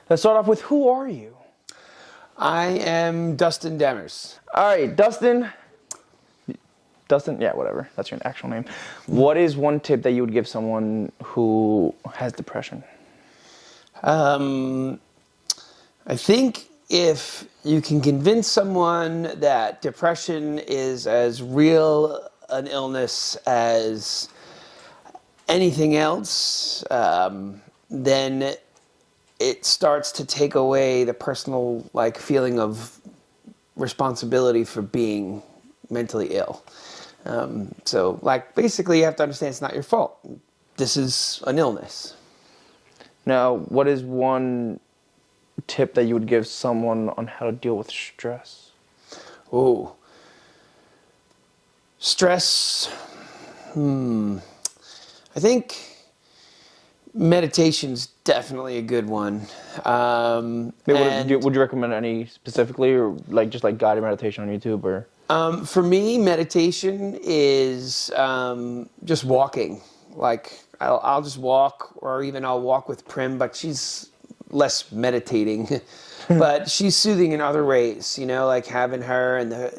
Let's start off with, who are you? I am Dustin Demers. All right, Dustin, yeah, whatever. That's your actual name. What is one tip that you would give someone who has depression? I think if you can convince someone that depression is as real an illness as anything else, then it starts to take away the personal feeling of responsibility for being mentally ill. So basically you have to understand it's not your fault. This is an illness. Now, what is one tip that you would give someone on how to deal with stress? Oh, stress. I think meditation's definitely a good one. Would you recommend any specifically, or just guided meditation on YouTube, or? For me, meditation is just walking. I'll just walk, or even I'll walk with Prim, but she's less meditating. But she's soothing in other ways, like having her and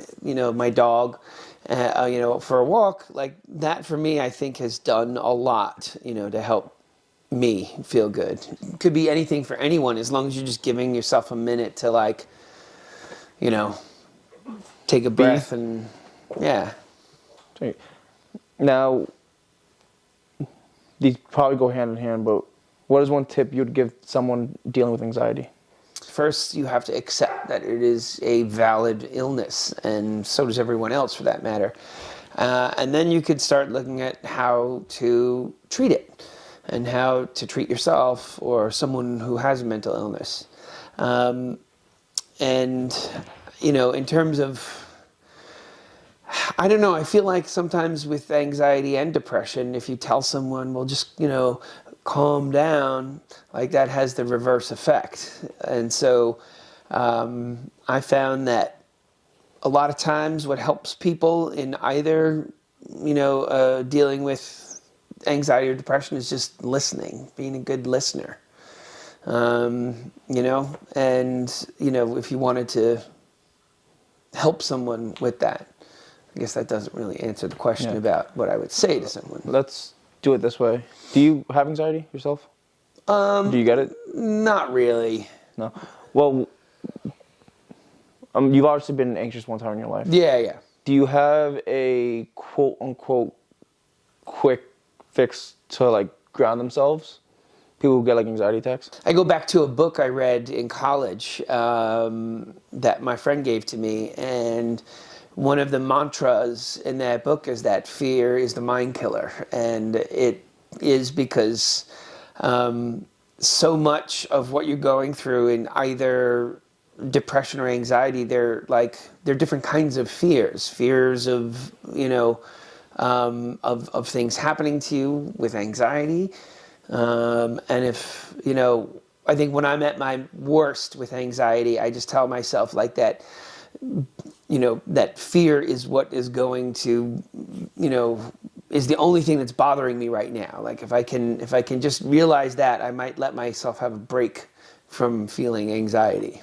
my dog, for a walk. That for me, I think has done a lot, to help me feel good. It could be anything for anyone, as long as you're just giving yourself a minute to take a breath and yeah. Now, these probably go hand in hand, but what is one tip you'd give someone dealing with anxiety? First, you have to accept that it is a valid illness, and so does everyone else for that matter. And then you could start looking at how to treat it and how to treat yourself or someone who has a mental illness. In terms of, I don't know, I feel like sometimes with anxiety and depression, if you tell someone, well, just, calm down, that has the reverse effect. And so I found that a lot of times what helps people in either, dealing with anxiety or depression is just listening, being a good listener. And, if you wanted to help someone with that, I guess that doesn't really answer the question about what I would say to someone. Let's do it this way. Do you have anxiety yourself? Do you get it? Not really. No. Well, you've obviously been anxious one time in your life. Yeah. Do you have a quote-unquote quick fix to ground themselves? People who get anxiety attacks? I go back to a book I read in college that my friend gave to me, and one of the mantras in that book is that fear is the mind killer. And it is because so much of what you're going through in either depression or anxiety, they're different kinds of fears. Fears of, of things happening to you with anxiety. And if, I think when I'm at my worst with anxiety, I just tell myself that, that fear is what is going to, is the only thing that's bothering me right now. If I can just realize that, I might let myself have a break from feeling anxiety.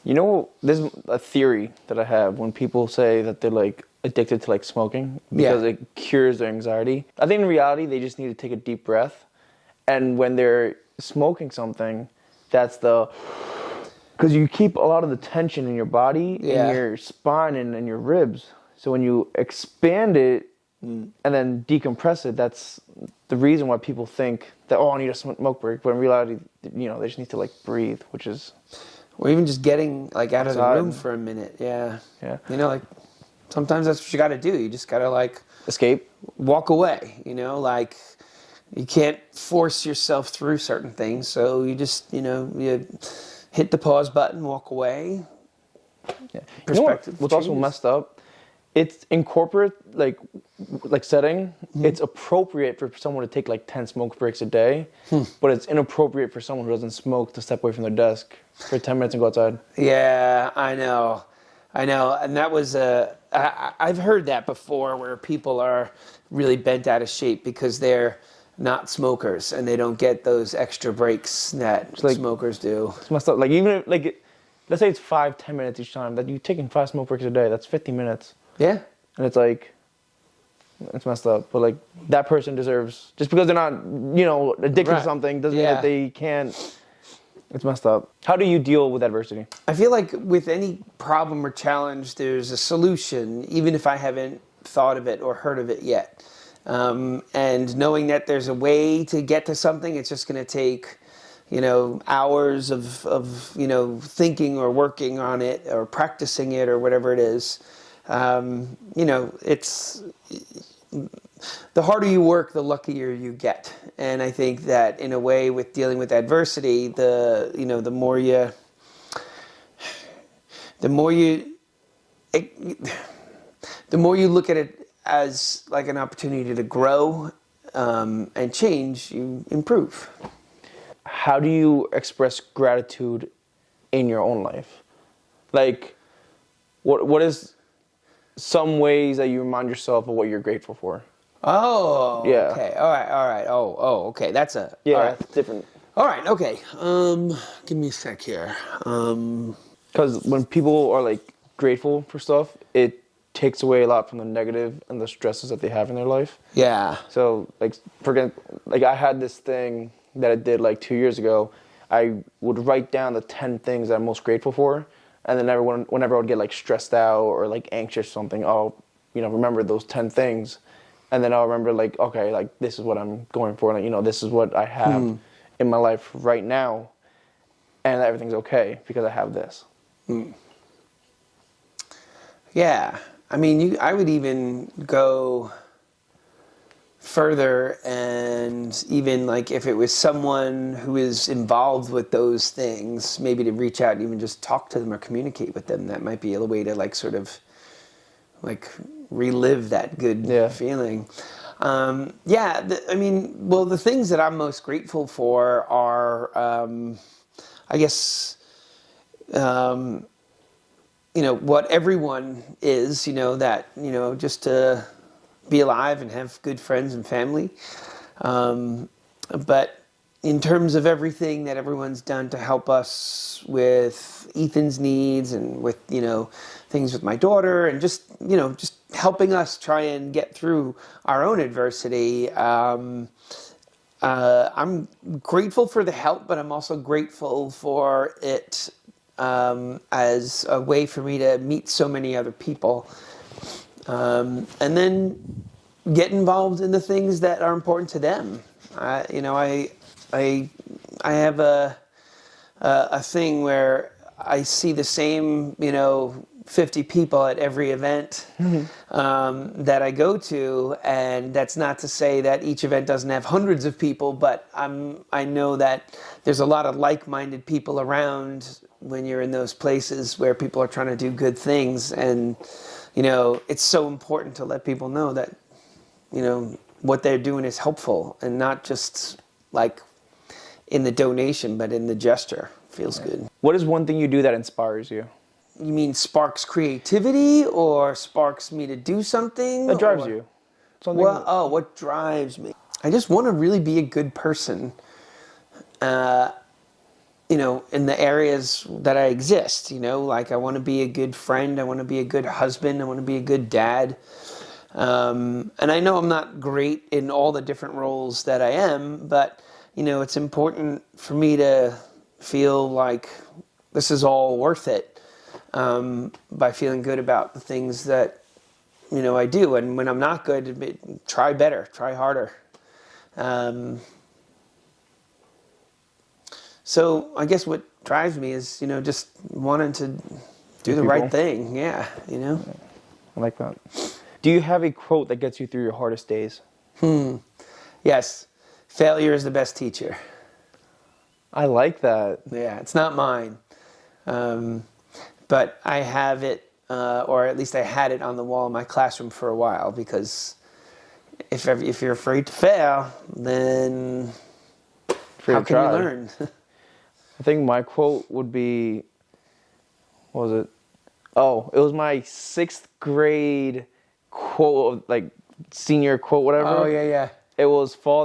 There's a theory that I have when people say that they're addicted to smoking because it cures their anxiety. I think in reality, they just need to take a deep breath. And when they're smoking something, that's because you keep a lot of the tension in your body, in your spine, and in your ribs. So when you expand it and then decompress it, that's the reason why people think that, I need a smoke break. But in reality, they just need to breathe, which is... Or even just getting out of the room for a minute. Yeah. Sometimes that's what you got to do. You just got to escape, walk away. You can't force yourself through certain things. So you just, you hit the pause button, walk away. Yeah. What's also messed up? It's in corporate setting. It's appropriate for someone to take 10 smoke breaks a day, but it's inappropriate for someone who doesn't smoke to step away from their desk for 10 minutes and go outside. Yeah, I know, and that was I've heard that before, where people are really bent out of shape because they're not smokers, and they don't get those extra breaks that like- smokers do. It's messed up. Like even if, like, let's say it's 5-10 minutes each time. That you're taking 5 smoke breaks a day. That's 50 minutes. Yeah. And it's like, it's messed up. But like that person deserves, just because they're not, addicted Right. to something doesn't mean Yeah. that they can't. It's messed up. How do you deal with adversity? I feel like with any problem or challenge, there's a solution, even if I haven't thought of it or heard of it yet. And knowing that there's a way to get to something, it's just going to take, hours of thinking or working on it or practicing it or whatever it is. It's the harder you work, the luckier you get. And I think that in a way, with dealing with adversity, the more you look at it as like an opportunity to grow and change, you improve. How do you express gratitude in your own life? Like, what is some ways that you remind yourself of what you're grateful for? Oh, Yeah. okay. All right. Oh, okay. That's a... Yeah, all right. it's different. All right, okay. Give me a sec here. Because when people are like grateful for stuff, it takes away a lot from the negative and the stresses that they have in their life. Yeah. So like I had this thing that I did like 2 years ago. I would write down the 10 things that I'm most grateful for, and then whenever I would get like stressed out or like anxious or something, I'll remember those 10 things, and then I'll remember like, okay, like this is what I'm going for, like this is what I have in my life right now, and everything's okay because I have this. Yeah. I mean, I would even go further, and even like if it was someone who is involved with those things, maybe to reach out and even just talk to them or communicate with them. That might be a way to like sort of like relive that good feeling. The things that I'm most grateful for are, I guess, what everyone is, just to be alive and have good friends and family. But in terms of everything that everyone's done to help us with Ethan's needs and with, things with my daughter and just helping us try and get through our own adversity. I'm grateful for the help, but I'm also grateful for it as a way for me to meet so many other people. And then get involved in the things that are important to them. I have a thing where I see the same, 50 people at every event that I go to, and that's not to say that each event doesn't have hundreds of people, but I know that there's a lot of like-minded people around when you're in those places where people are trying to do good things, and it's so important to let people know that what they're doing is helpful, and not just like in the donation, but in the gesture. Feels good. What is one thing you do that inspires you? You mean sparks creativity or sparks me to do something? That drives you. Something. What drives me? I just want to really be a good person, in the areas that I exist. Like I want to be a good friend. I want to be a good husband. I want to be a good dad. And I know I'm not great in all the different roles that I am, but, it's important for me to feel like this is all worth it, by feeling good about the things that, I do. And when I'm not good, try better, try harder. So I guess what drives me is, just wanting to do the right thing. Yeah, I like that. Do you have a quote that gets you through your hardest days? Yes. Failure is the best teacher. I like that. Yeah, it's not mine. But I have it, or at least I had it on the wall in my classroom for a while, because if you're afraid to fail, then how can you learn? I think my quote would be, what was it? Oh, it was my 6th grade quote, like senior quote, whatever. Oh, yeah. It was fall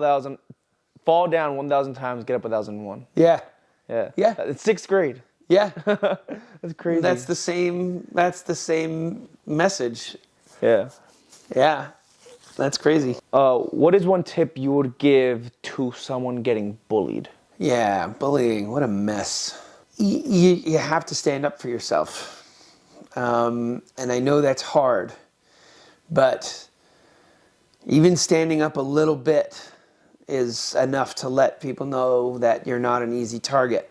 fall down 1,000 times, get up 1,001. Yeah. Yeah. Yeah. It's 6th grade. Yeah. That's crazy. That's the same message. Yeah. Yeah. That's crazy. What is one tip you would give to someone getting bullied? Yeah, bullying, what a mess. You have to stand up for yourself. And I know that's hard, but even standing up a little bit is enough to let people know that you're not an easy target.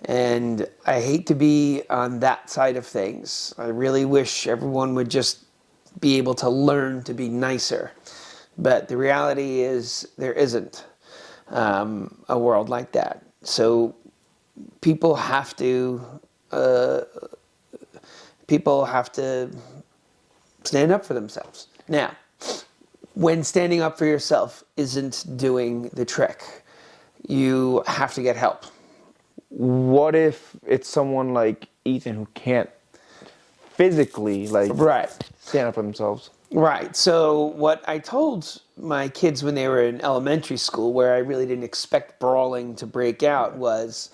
And I hate to be on that side of things. I really wish everyone would just be able to learn to be nicer. But the reality is there isn't a world like that. So people have to stand up for themselves. Now, when standing up for yourself isn't doing the trick, you have to get help. What if it's someone like Ethan who can't physically Right. stand up for themselves? Right. So what I told my kids when they were in elementary school, where I really didn't expect brawling to break out, was,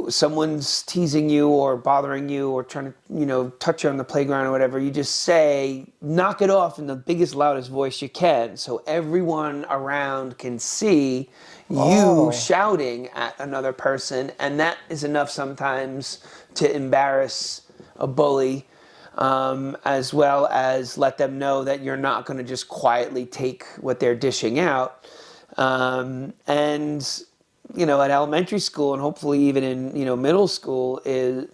someone's teasing you or bothering you or trying to, touch you on the playground or whatever, you just say, knock it off in the biggest, loudest voice you can so everyone around can see you shouting at another person. And that is enough sometimes to embarrass a bully, as well as let them know that you're not going to just quietly take what they're dishing out. At elementary school and hopefully even in, middle school is,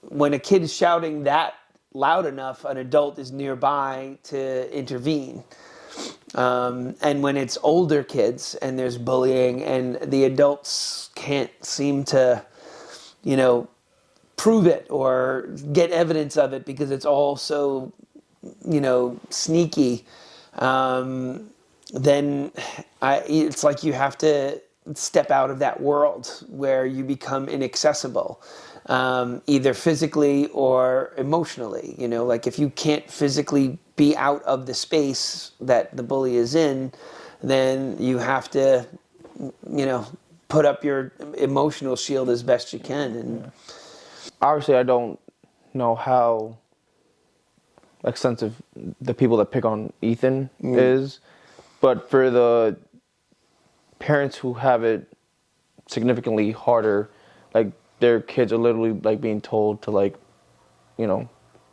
when a kid is shouting that loud enough, an adult is nearby to intervene. And when it's older kids and there's bullying and the adults can't seem to, prove it or get evidence of it because it's all so, sneaky, then it's like you have to step out of that world where you become inaccessible, either physically or emotionally. Like if you can't physically be out of the space that the bully is in, then you have to, put up your emotional shield as best you can. And obviously, I don't know how extensive the people that pick on Ethan is, but for the parents who have it significantly harder, like their kids are literally like being told to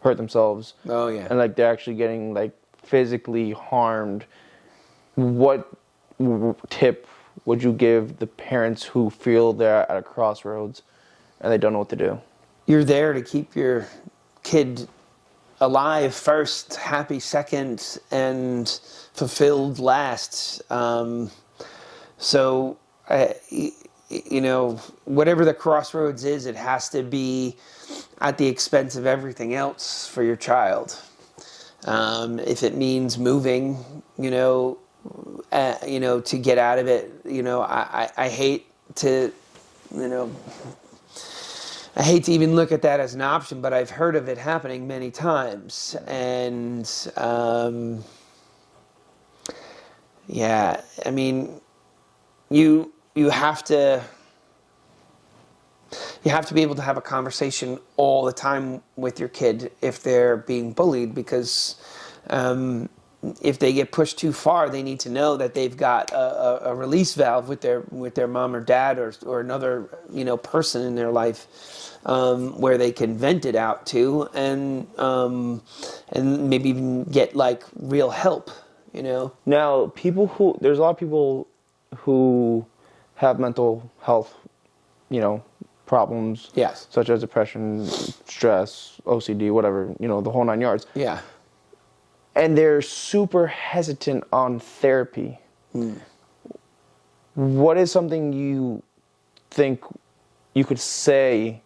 hurt themselves. Oh yeah. And they're actually getting physically harmed. What tip would you give the parents who feel they're at a crossroads and they don't know what to do? You're there to keep your kid alive first, happy second, and fulfilled last. So, whatever the crossroads is, it has to be at the expense of everything else for your child. If it means moving, to get out of it, I hate to, I hate to even look at that as an option, but I've heard of it happening many times. And, you have to be able to have a conversation all the time with your kid if they're being bullied, because if they get pushed too far, they need to know that they've got a release valve with their mom or dad or another person in their life, where they can vent it out to and maybe even get real help. Now, there's a lot of people who have mental health, problems. Yes. Such as depression, stress, OCD, whatever, the whole 9 yards. Yeah. And they're super hesitant on therapy. What is something you think you could say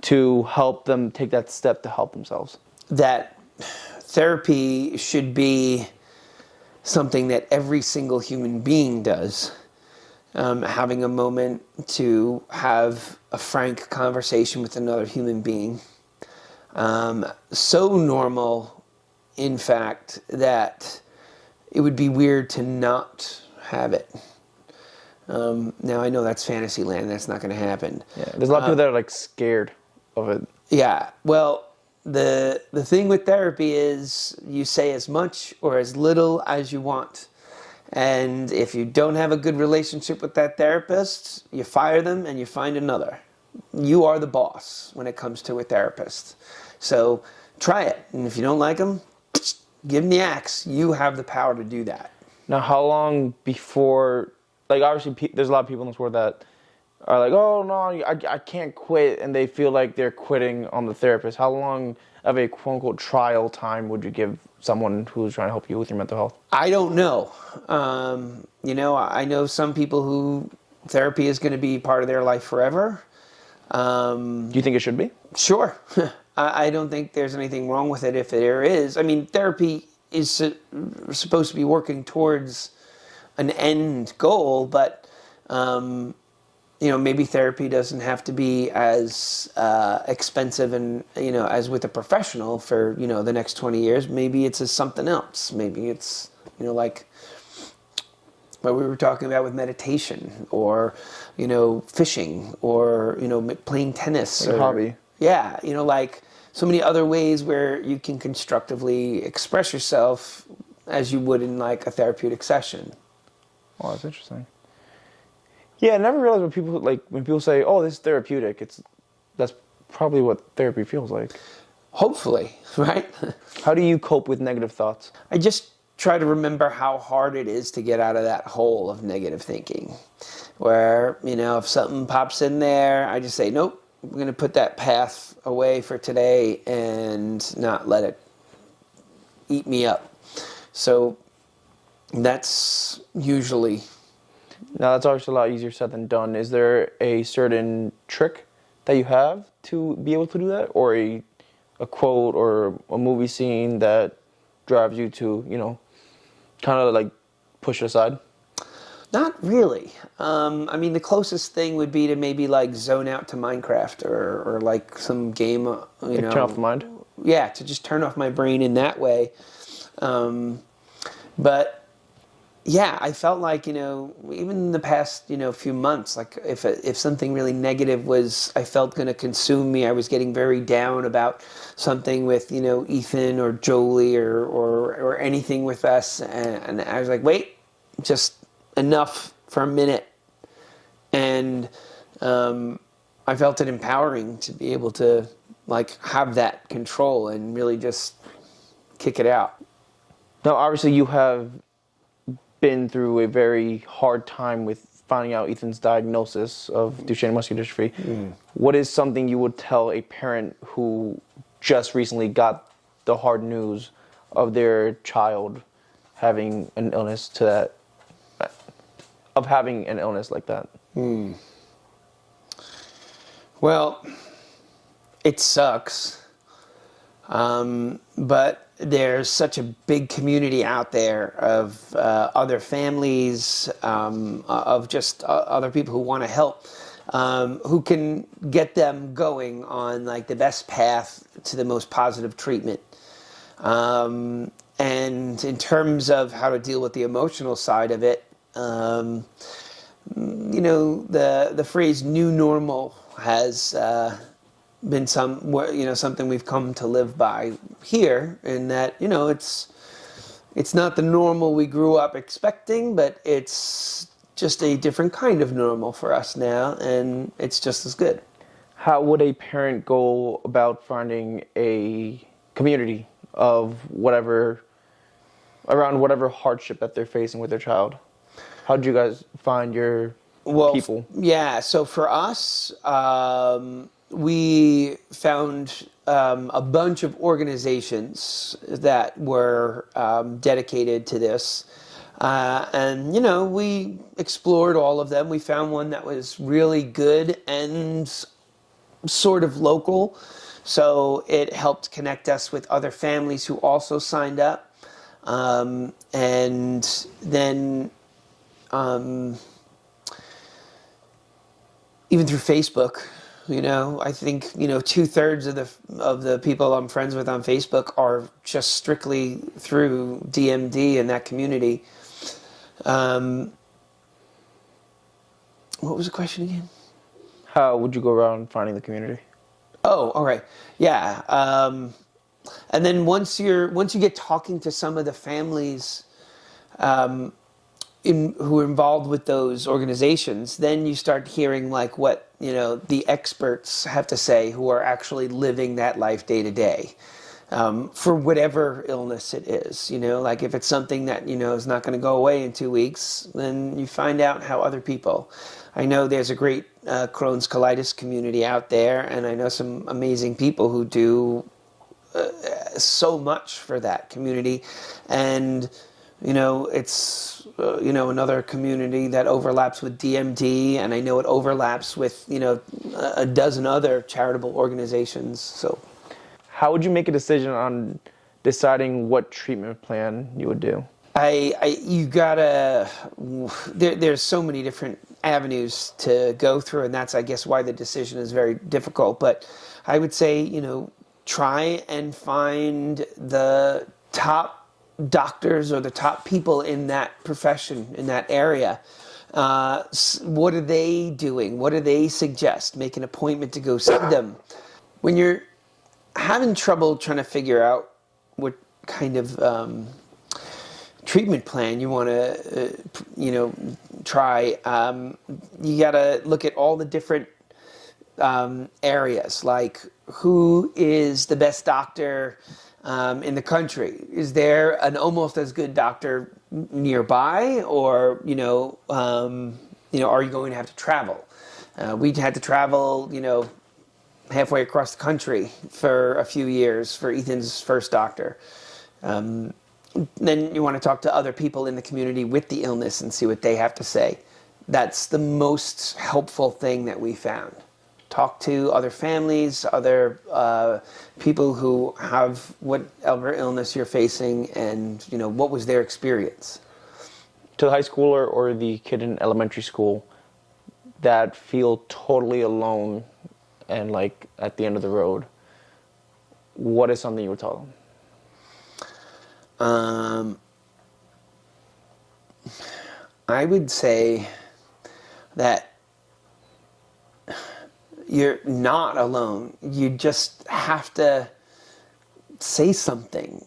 to help them take that step to help themselves? That therapy should be something that every single human being does. Having a moment to have a frank conversation with another human being. So normal, in fact, that it would be weird to not have it. Now I know that's fantasy land. That's not going to happen. Yeah, there's a lot of people that are like scared of it. Yeah. Well, the thing with therapy is you say as much or as little as you want. And if you don't have a good relationship with that therapist, you fire them and you find another. You are the boss when it comes to a therapist. So try it. And if you don't like them, give them the axe. You have the power to do that. Now, how long before, like, obviously, there's a lot of people in this world that are like, oh, no, I can't quit, and they feel like they're quitting on the therapist. How long of a quote-unquote trial time would you give someone who's trying to help you with your mental health? I don't know. I know some people who therapy is going to be part of their life forever. Do you think it should be? Sure. I don't think there's anything wrong with it if there is. I mean, therapy is supposed to be working towards an end goal, but maybe therapy doesn't have to be as expensive and as with a professional for the next 20 years. Maybe it's something else. Maybe it's like what we were talking about with meditation, or fishing, or playing tennis, Like or a hobby. Yeah, like so many other ways where you can constructively express yourself as you would in like a therapeutic session. Oh, that's interesting. Yeah, I never realized when people say, "Oh, this is therapeutic." That's probably what therapy feels like. Hopefully, right? How do you cope with negative thoughts? I just try to remember how hard it is to get out of that hole of negative thinking. Where, if something pops in there, I just say, nope, I'm going to put that path away for today and not let it eat me up. So that's usually... Now, that's obviously a lot easier said than done. Is there a certain trick that you have to be able to do that? Or a quote or a movie scene that drives you to, kind of like push it aside? Not really. I mean, the closest thing would be to maybe like zone out to Minecraft or like some game, Turn off the mind? Yeah, to just turn off my brain in that way. But yeah, I felt like, even in the past, few months, like if something really negative I felt going to consume me, I was getting very down about something with, Ethan or Jolie or anything with us. And I was like, wait, just enough for a minute. And I felt it empowering to be able to like have that control and really just kick it out. Now, obviously, you have been through a very hard time with finding out Ethan's diagnosis of Duchenne muscular dystrophy. What is something you would tell a parent who just recently got the hard news of their child having an illness having an illness like that? Well, it sucks. But there's such a big community out there of other families, of just other people who want to help, who can get them going on like the best path to the most positive treatment. And in terms of how to deal with the emotional side of it, the phrase "new normal" has been something we've come to live by here, in that it's not the normal we grew up expecting, but it's just a different kind of normal for us now, and it's just as good. How would a parent go about finding a community of around whatever hardship that they're facing with their child? How did you guys find your people? Yeah, so for us, we found a bunch of organizations that were dedicated to this. And, we explored all of them. We found one that was really good and sort of local. So it helped connect us with other families who also signed up. And then even through Facebook, I think 2/3 of the people I'm friends with on Facebook are just strictly through DMD and that community. What was the question again? How would you go around finding the community? Oh, all right. Yeah. And then once you get talking to some of the families who are involved with those organizations, then you start hearing like what the experts have to say, who are actually living that life day to day, for whatever illness it is. Like if it's something that is not going to go away in 2 weeks, then you find out how other people. I know there's a great Crohn's colitis community out there, and I know some amazing people who do so much for that community. And it's another community that overlaps with DMD, and I know it overlaps with a dozen other charitable organizations. So How would you make a decision on deciding what treatment plan you would do? you gotta. There's so many different avenues to go through, and that's, I guess, why the decision is very difficult. But I would say, try and find the top doctors or the top people in that profession, in that area. What are they doing? What do they suggest? Make an appointment to go see them. When you're having trouble trying to figure out what kind of treatment plan you want to, try, you got to look at all the different areas, like who is the best doctor in the country? Is there an almost as good doctor nearby, or are you going to have to travel? We had to travel, halfway across the country for a few years for Ethan's first doctor. Then you want to talk to other people in the community with the illness and see what they have to say. That's the most helpful thing that we found. Talk to other families, other people who have whatever illness you're facing, and what was their experience. To the high schooler or the kid in elementary school that feel totally alone and like at the end of the road, what is something you would tell them? I would say that you're not alone. You just have to say something.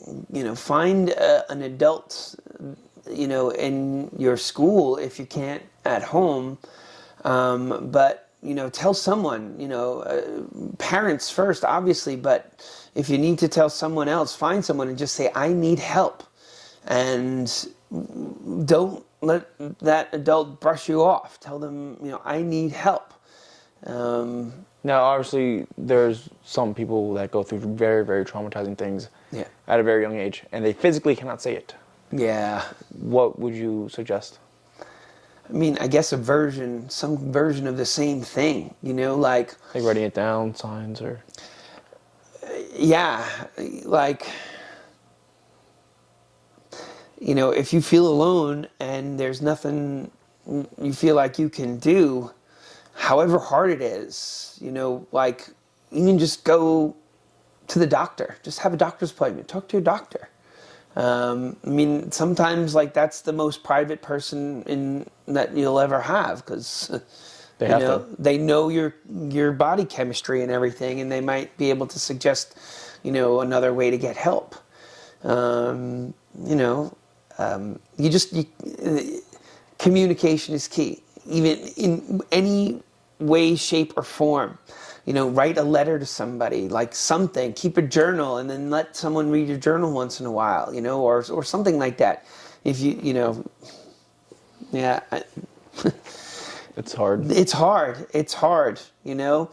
Find an adult, in your school if you can't at home. But tell someone. Parents first, obviously, but if you need to tell someone else, find someone and just say, "I need help," and don't let that adult brush you off. Tell them, "I need help." Now, obviously, there's some people that go through very, very traumatizing things at a very young age, and they physically cannot say it. Yeah. What would you suggest? I mean, I guess some version of the same thing, like writing it down, signs, or... Yeah, like, if you feel alone and there's nothing you feel like you can do, however hard it is, like, you can just go to the doctor. Just have a doctor's appointment. Talk to your doctor. I mean, sometimes, like, that's the most private person that you'll ever have, because they know your body chemistry and everything, and they might be able to suggest, another way to get help. Communication is key, even in any way, shape, or form. Write a letter to somebody, like something. Keep a journal, and then let someone read your journal once in a while, or something like that. If yeah. It's hard. It's hard. The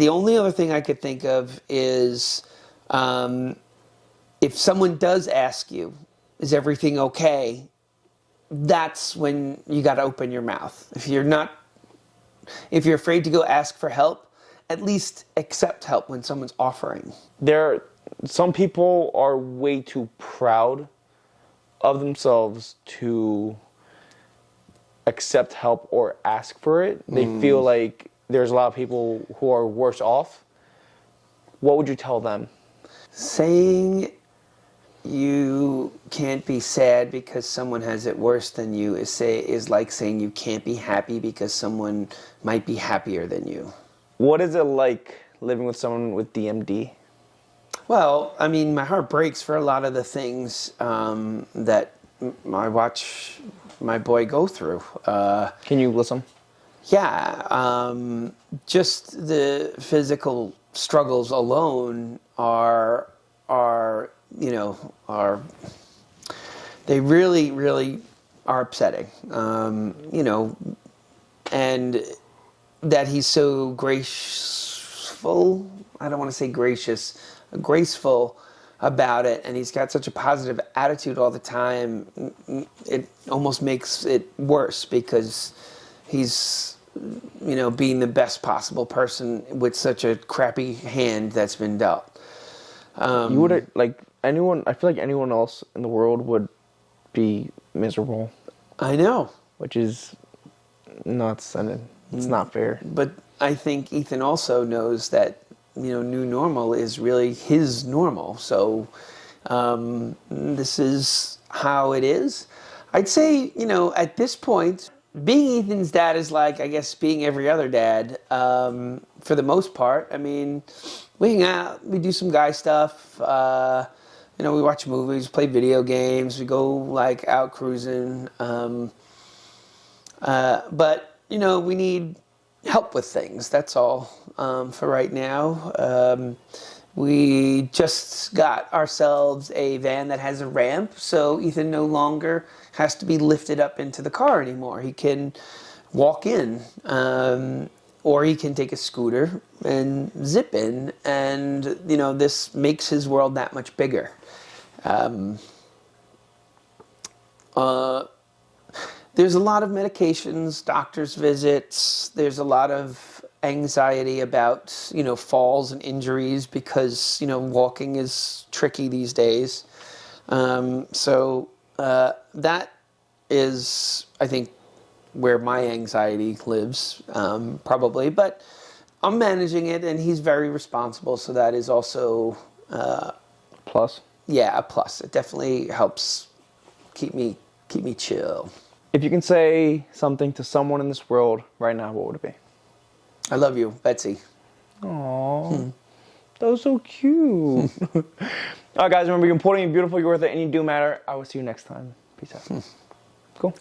only other thing I could think of is, if someone does ask you, "Is everything okay?" That's when you got to open your mouth. If you're afraid to go ask for help, at least accept help when someone's offering. Some people are way too proud of themselves to accept help or ask for it. They feel like there's a lot of people who are worse off. What would you tell them? Saying you can't be sad because someone has it worse than you is like saying you can't be happy because someone might be happier than you. What is it like living with someone with DMD? Well, I mean, my heart breaks for a lot of the things that I watch my boy go through. Can you listen? Yeah, just the physical struggles alone are they really, really are upsetting. And that he's so graceful. I don't want to say gracious, graceful about it, and he's got such a positive attitude all the time. It almost makes it worse because he's, being the best possible person with such a crappy hand that's been dealt. You would like anyone. I feel like anyone else in the world would be miserable. I know, which is nuts, and it's not fair. but I think Ethan also knows that new normal is really his normal. So this is how it is. I'd say at this point, being Ethan's dad is like, I guess, being every other dad for the most part. I mean, we hang out, we do some guy stuff. We watch movies, play video games, we go like out cruising. But we need help with things. That's all for right now. We just got ourselves a van that has a ramp, so Ethan no longer has to be lifted up into the car anymore. He can walk in, or he can take a scooter and zip in, and this makes his world that much bigger. There's a lot of medications, doctor's visits. There's a lot of anxiety about, falls and injuries because, walking is tricky these days. So that is, I think, where my anxiety lives, probably. But I'm managing it, and he's very responsible, so that is also... plus? Yeah, a plus. It definitely helps keep me chill. If you can say something to someone in this world right now, what would it be? I love you, Betsy. Aww. That was so cute. All right, guys, remember, you're important, you're beautiful, you're worth it, and you do matter. I will see you next time. Peace out. Cool.